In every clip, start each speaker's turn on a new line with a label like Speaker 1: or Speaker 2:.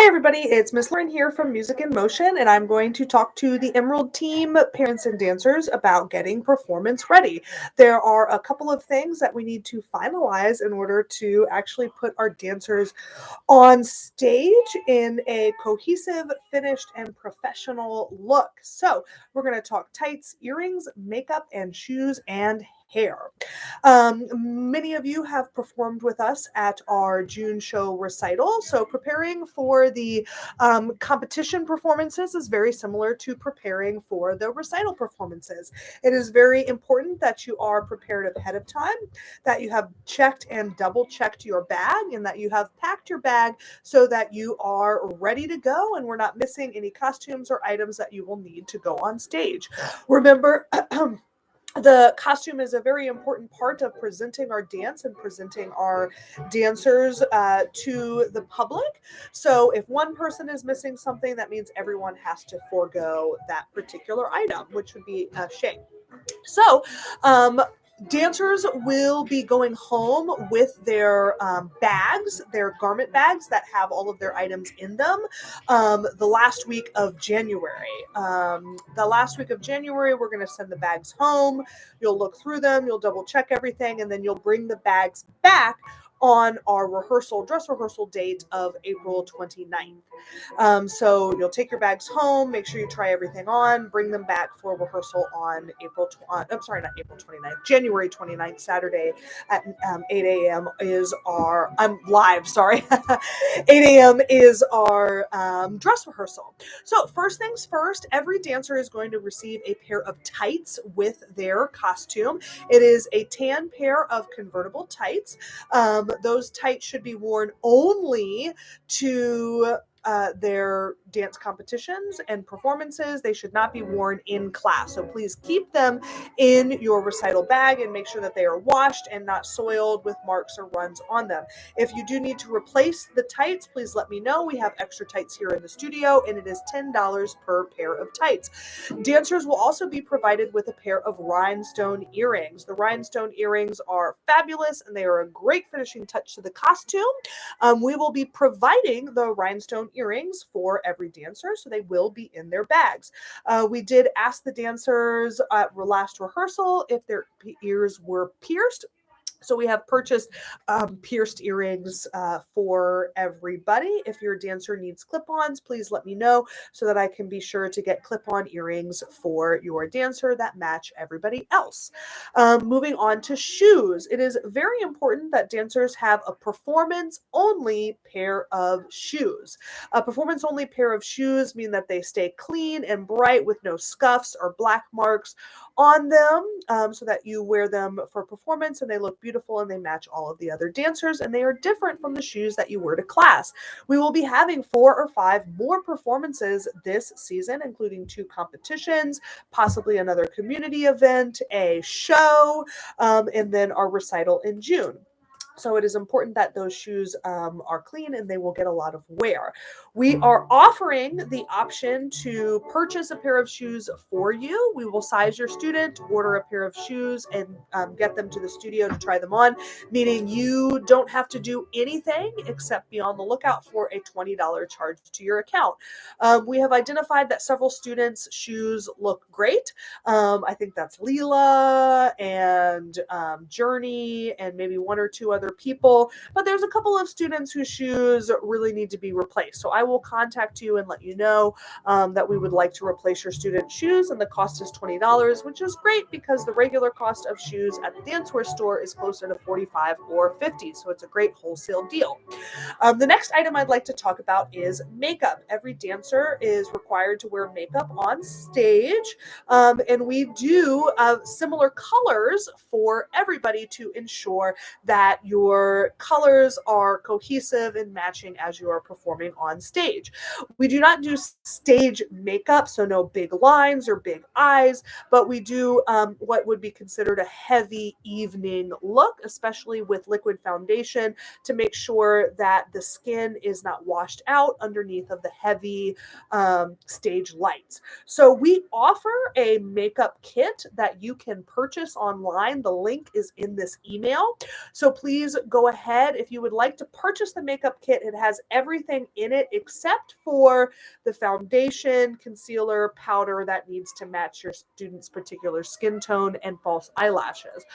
Speaker 1: Hi everybody, it's Miss Lauren here from Music in Motion, and I'm going to talk to the Emerald team, parents and dancers, about getting performance ready. There are a couple of things that we need to finalize in order to actually put our dancers on stage in a cohesive, finished, and professional look. So we're going to talk tights, earrings, makeup, and shoes and hair. Many of you have performed with us at our June show recital. So preparing for the competition performances is very similar to preparing for the recital performances. It is very important that you are prepared ahead of time, that you have checked and double checked your bag, and that you have packed your bag so that you are ready to go and we're not missing any costumes or items that you will need to go on stage. Remember, the costume is a very important part of presenting our dance and presenting our dancers to the public. So if one person is missing something, that means everyone has to forego that particular item, which would be a shame. So, dancers will be going home with their bags, their garment bags that have all of their items in them, the last week of January. We're going to send the bags home. You'll look through them, you'll double check everything, and then you'll bring the bags back on our dress rehearsal date of April 29th. So you'll take your bags home, make sure you try everything on, bring them back for rehearsal on January 29th, Saturday at 8 a.m. is our, I'm live, sorry, 8 a.m. is our dress rehearsal. So first things first, every dancer is going to receive a pair of tights with their costume. It is a tan pair of convertible tights. Those tights should be worn only to their dance competitions and performances. They should not be worn in class. So please keep them in your recital bag and make sure that they are washed and not soiled with marks or runs on them. If you do need to replace the tights, please let me know. We have extra tights here in the studio, and it is $10 per pair of tights. Dancers will also be provided with a pair of rhinestone earrings. The rhinestone earrings are fabulous, and they are a great finishing touch to the costume. We will be providing the rhinestone earrings for every dancer, so they will be in their bags. We did ask the dancers at last rehearsal if their ears were pierced. So we have purchased pierced earrings for everybody. If your dancer needs clip-ons, please let me know so that I can be sure to get clip-on earrings for your dancer that match everybody else. Moving on to shoes. It is very important that dancers have a performance-only pair of shoes. A performance-only pair of shoes mean that they stay clean and bright with no scuffs or black marks on them, so that you wear them for performance and they look beautiful and they match all of the other dancers, and they are different from the shoes that you wear to class. We will be having 4 or 5 more performances this season, including 2 competitions, possibly another community event, a show, and then our recital in June. So it is important that those shoes are clean and they will get a lot of wear. We are offering the option to purchase a pair of shoes for you. We will size your student, order a pair of shoes, and get them to the studio to try them on, meaning you don't have to do anything except be on the lookout for a $20 charge to your account. We have identified that several students' shoes look great. I think that's Leela and Journey and maybe 1 or 2 other people, but there's a couple of students whose shoes really need to be replaced. So I will contact you and let you know that we would like to replace your student's shoes, and the cost is $20, which is great because the regular cost of shoes at the dancewear store is closer to $45 or $50. So it's a great wholesale deal. The next item I'd like to talk about is makeup. Every dancer is required to wear makeup on stage, and we do similar colors for everybody to ensure that your colors are cohesive and matching as you are performing on stage. We do not do stage makeup, so no big lines or big eyes, but we do what would be considered a heavy evening look, especially with liquid foundation, to make sure that the skin is not washed out underneath of the heavy stage lights. So we offer a makeup kit that you can purchase online. The link is in this email. So please please go ahead. If you would like to purchase the makeup kit, it has everything in it except for the foundation, concealer, powder that needs to match your student's particular skin tone, and false eyelashes.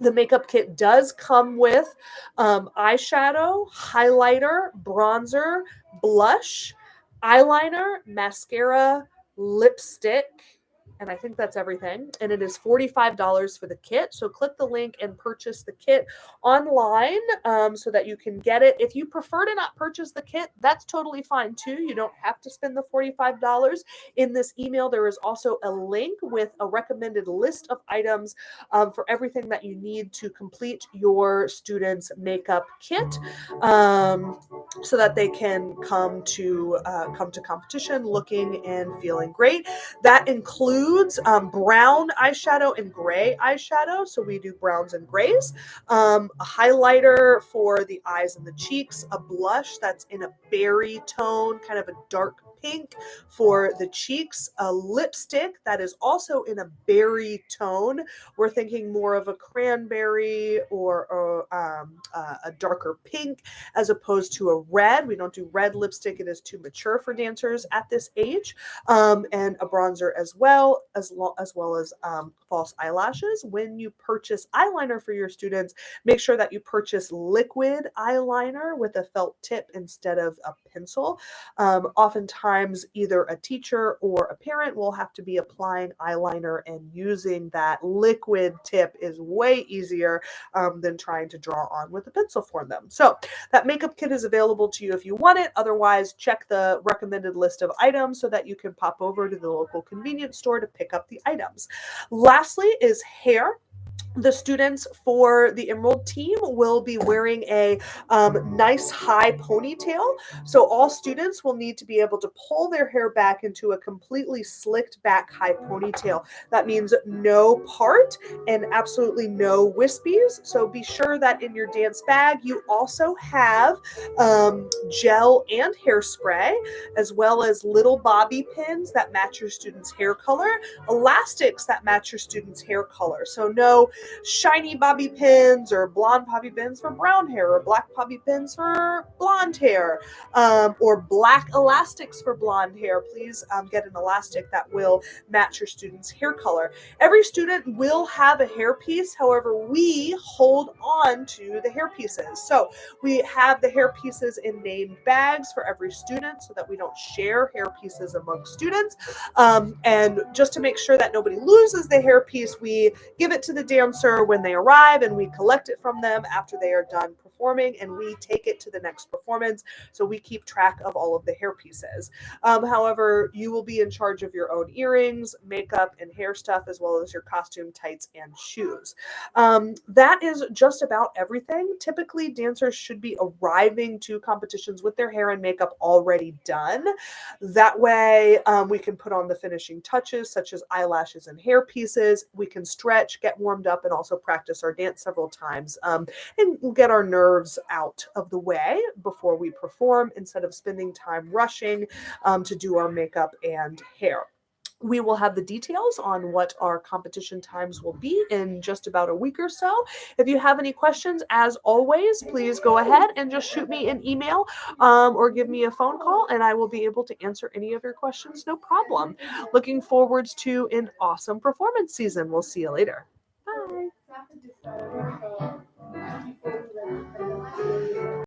Speaker 1: The makeup kit does come with eyeshadow, highlighter, bronzer, blush, eyeliner, mascara, lipstick, and I think that's everything. And it is $45 for the kit. So click the link and purchase the kit online so that you can get it. If you prefer to not purchase the kit, that's totally fine too. You don't have to spend the $45. In this email, there is also a link with a recommended list of items for everything that you need to complete your student's makeup kit, so that they can come to competition looking and feeling great. That includes brown eyeshadow and gray eyeshadow. So we do browns and grays, a highlighter for the eyes and the cheeks, a blush that's in a berry tone, kind of a dark pink for the cheeks, a lipstick that is also in a berry tone. We're thinking more of a cranberry or a darker pink as opposed to a red. We don't do red lipstick. It is too mature for dancers at this age. And a bronzer as well as false eyelashes. When you purchase eyeliner for your students, make sure that you purchase liquid eyeliner with a felt tip instead of a pencil. Oftentimes, either a teacher or a parent will have to be applying eyeliner, and using that liquid tip is way easier than trying to draw on with a pencil for them. So that makeup kit is available to you if you want it. Otherwise, check the recommended list of items so that you can pop over to the local convenience store to pick up the items. Lastly is hair. The students for the Emerald team will be wearing a nice high ponytail. So all students will need to be able to pull their hair back into a completely slicked back high ponytail. That means no part and absolutely no wispies. So be sure that in your dance bag you also have gel and hairspray, as well as little bobby pins that match your student's hair color, elastics that match your student's hair color. So no shiny bobby pins or blonde bobby pins for brown hair, or black bobby pins for blonde hair, or black elastics for blonde hair. Please get an elastic that will match your student's hair color. Every student will have a hairpiece. However, we hold on to the hairpieces. So we have the hairpieces in named bags for every student so that we don't share hairpieces among students. And just to make sure that nobody loses the hairpiece, we give it to the dancer when they arrive, and we collect it from them after they are done performing, and we take it to the next performance. So we keep track of all of the hair pieces. However, you will be in charge of your own earrings, makeup, and hair stuff, as well as your costume, tights, and shoes. That is just about everything. Typically, dancers should be arriving to competitions with their hair and makeup already done. That way, we can put on the finishing touches, such as eyelashes and hair pieces. We can stretch, get warmed up, and also practice our dance several times, and get our nerves out of the way before we perform, instead of spending time rushing to do our makeup and hair. We will have the details on what our competition times will be in just about a week or so. If you have any questions, as always, please go ahead and just shoot me an email or give me a phone call, and I will be able to answer any of your questions, no problem. Looking forward to an awesome performance season. We'll see you later. Bye.